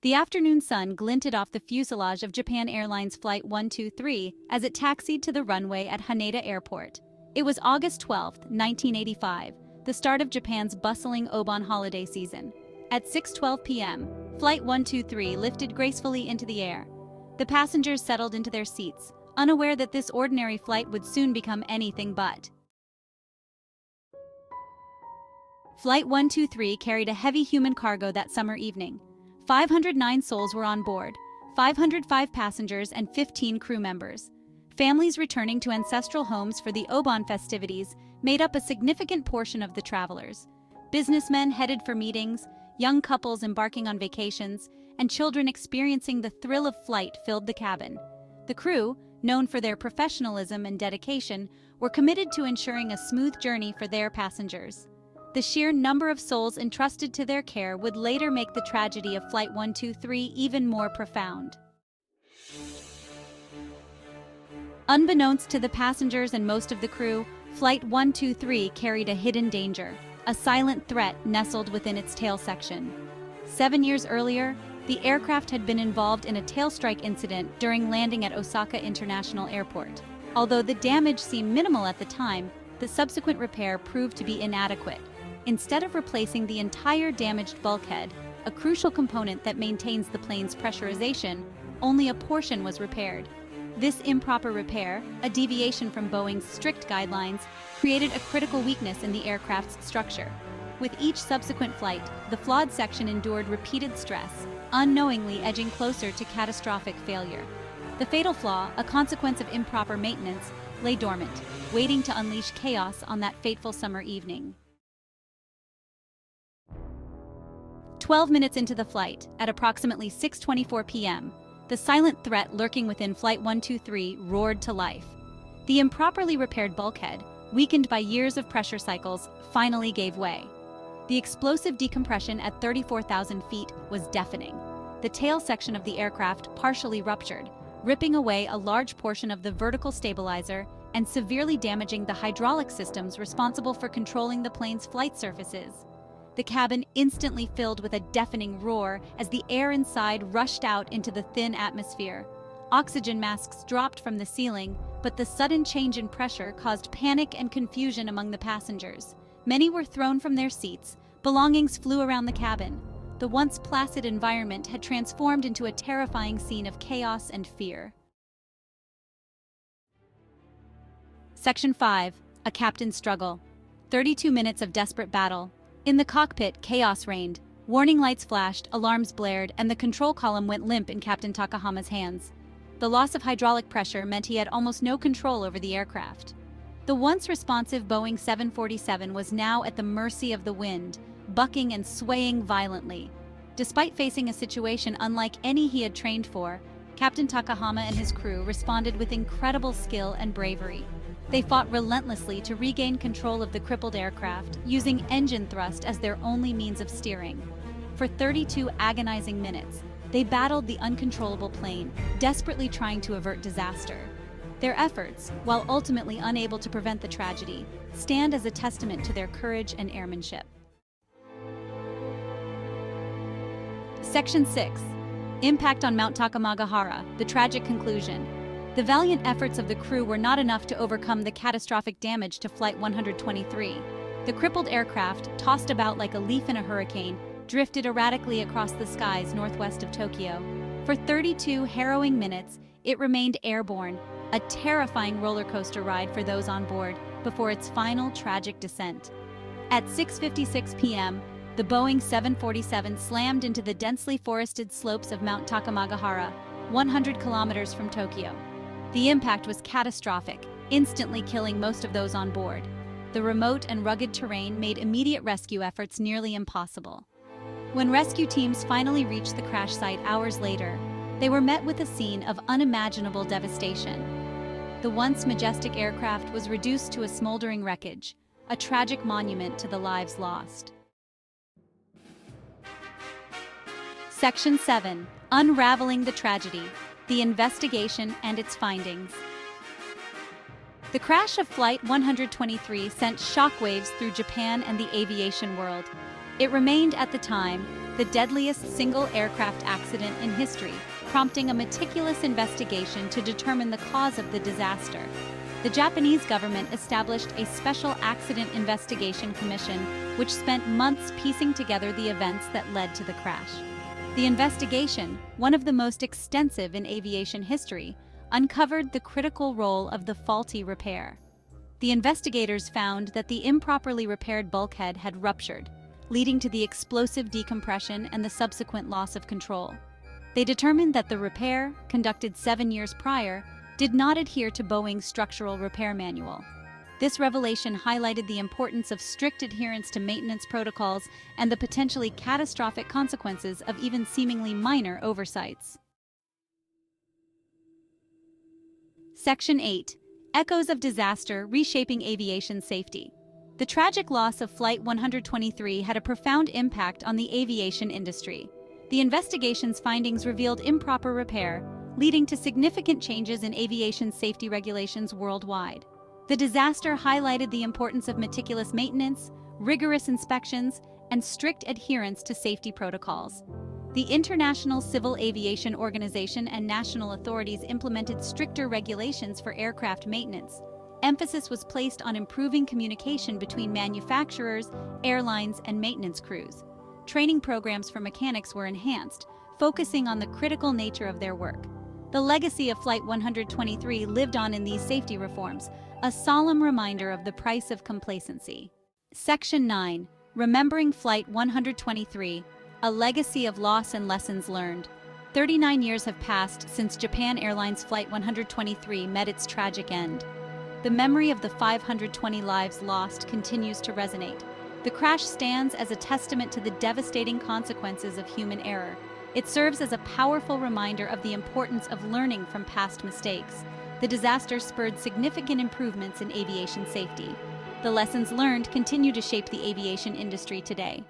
The afternoon sun glinted off the fuselage of Japan Airlines Flight 123 as it taxied to the runway at Haneda Airport. It was August 12, 1985, the start of Japan's bustling Obon holiday season. At 6:12 p.m., Flight 123 lifted gracefully into the air. The passengers settled into their seats, unaware that this ordinary flight would soon become anything but. Flight 123 carried a heavy human cargo that summer evening. 509 souls were on board, 505 passengers and 15 crew members. Families returning to ancestral homes for the Obon festivities made up a significant portion of the travelers. Businessmen headed for meetings, young couples embarking on vacations, and children experiencing the thrill of flight filled the cabin. The crew, known for their professionalism and dedication, were committed to ensuring a smooth journey for their passengers. The sheer number of souls entrusted to their care would later make the tragedy of Flight 123 even more profound. Unbeknownst to the passengers and most of the crew, Flight 123 carried a hidden danger, a silent threat nestled within its tail section. 7 years earlier, the aircraft had been involved in a tailstrike incident during landing at Osaka International Airport. Although the damage seemed minimal at the time, the subsequent repair proved to be inadequate. Instead of replacing the entire damaged bulkhead, a crucial component that maintains the plane's pressurization, only a portion was repaired. This improper repair, a deviation from Boeing's strict guidelines, created a critical weakness in the aircraft's structure. With each subsequent flight, the flawed section endured repeated stress, unknowingly edging closer to catastrophic failure. The fatal flaw, a consequence of improper maintenance, lay dormant, waiting to unleash chaos on that fateful summer evening. 12 minutes into the flight, at approximately 6:24 p.m., the silent threat lurking within Flight 123 roared to life. The improperly repaired bulkhead, weakened by years of pressure cycles, finally gave way. The explosive decompression at 34,000 feet was deafening. The tail section of the aircraft partially ruptured, ripping away a large portion of the vertical stabilizer and severely damaging the hydraulic systems responsible for controlling the plane's flight surfaces. The cabin instantly filled with a deafening roar as the air inside rushed out into the thin atmosphere. Oxygen masks dropped from the ceiling, but the sudden change in pressure caused panic and confusion among the passengers. Many were thrown from their seats, belongings flew around the cabin. The once placid environment had transformed into a terrifying scene of chaos and fear. Section 5. A Captain's Struggle. 32 minutes of desperate battle. In the cockpit, chaos reigned. Warning lights flashed, alarms blared, and the control column went limp in Captain Takahama's hands. The loss of hydraulic pressure meant he had almost no control over the aircraft. The once responsive Boeing 747 was now at the mercy of the wind, bucking and swaying violently. Despite facing a situation unlike any he had trained for, Captain Takahama and his crew responded with incredible skill and bravery. They fought relentlessly to regain control of the crippled aircraft, using engine thrust as their only means of steering. For 32 agonizing minutes, they battled the uncontrollable plane, desperately trying to avert disaster. Their efforts, while ultimately unable to prevent the tragedy, stand as a testament to their courage and airmanship. Section 6. Impact on Mount Takamagahara, the tragic conclusion. The valiant efforts of the crew were not enough to overcome the catastrophic damage to Flight 123. The crippled aircraft, tossed about like a leaf in a hurricane, drifted erratically across the skies northwest of Tokyo. For 32 harrowing minutes, it remained airborne, a terrifying roller coaster ride for those on board, before its final tragic descent. At 6:56 p.m., the Boeing 747 slammed into the densely forested slopes of Mount Takamagahara, 100 kilometers from Tokyo. The impact was catastrophic, instantly killing most of those on board. The remote and rugged terrain made immediate rescue efforts nearly impossible. When rescue teams finally reached the crash site hours later, they were met with a scene of unimaginable devastation. The once majestic aircraft was reduced to a smoldering wreckage, a tragic monument to the lives lost. Section 7. Unraveling the Tragedy. The Investigation and its Findings. The crash of Flight 123 sent shockwaves through Japan and the aviation world. It remained, at the time, the deadliest single aircraft accident in history, prompting a meticulous investigation to determine the cause of the disaster. The Japanese government established a special accident investigation commission, which spent months piecing together the events that led to the crash. The investigation, one of the most extensive in aviation history, uncovered the critical role of the faulty repair. The investigators found that the improperly repaired bulkhead had ruptured, leading to the explosive decompression and the subsequent loss of control. They determined that the repair, conducted 7 years prior, did not adhere to Boeing's structural repair manual. This revelation highlighted the importance of strict adherence to maintenance protocols and the potentially catastrophic consequences of even seemingly minor oversights. Section 8. Echoes of Disaster Reshaping Aviation Safety. The tragic loss of Flight 123 had a profound impact on the aviation industry. The investigation's findings revealed improper repair, leading to significant changes in aviation safety regulations worldwide. The disaster highlighted the importance of meticulous maintenance, rigorous inspections, and strict adherence to safety protocols. The International Civil Aviation Organization and national authorities implemented stricter regulations for aircraft maintenance. Emphasis was placed on improving communication between manufacturers, airlines, and maintenance crews. Training programs for mechanics were enhanced, focusing on the critical nature of their work. The legacy of Flight 123 lived on in these safety reforms, a solemn reminder of the price of complacency. Section 9. Remembering Flight 123, a legacy of loss and lessons learned. 39 years have passed since Japan Airlines Flight 123 met its tragic end. The memory of the 520 lives lost continues to resonate. The crash stands as a testament to the devastating consequences of human error. It serves as a powerful reminder of the importance of learning from past mistakes. The disaster spurred significant improvements in aviation safety. The lessons learned continue to shape the aviation industry today.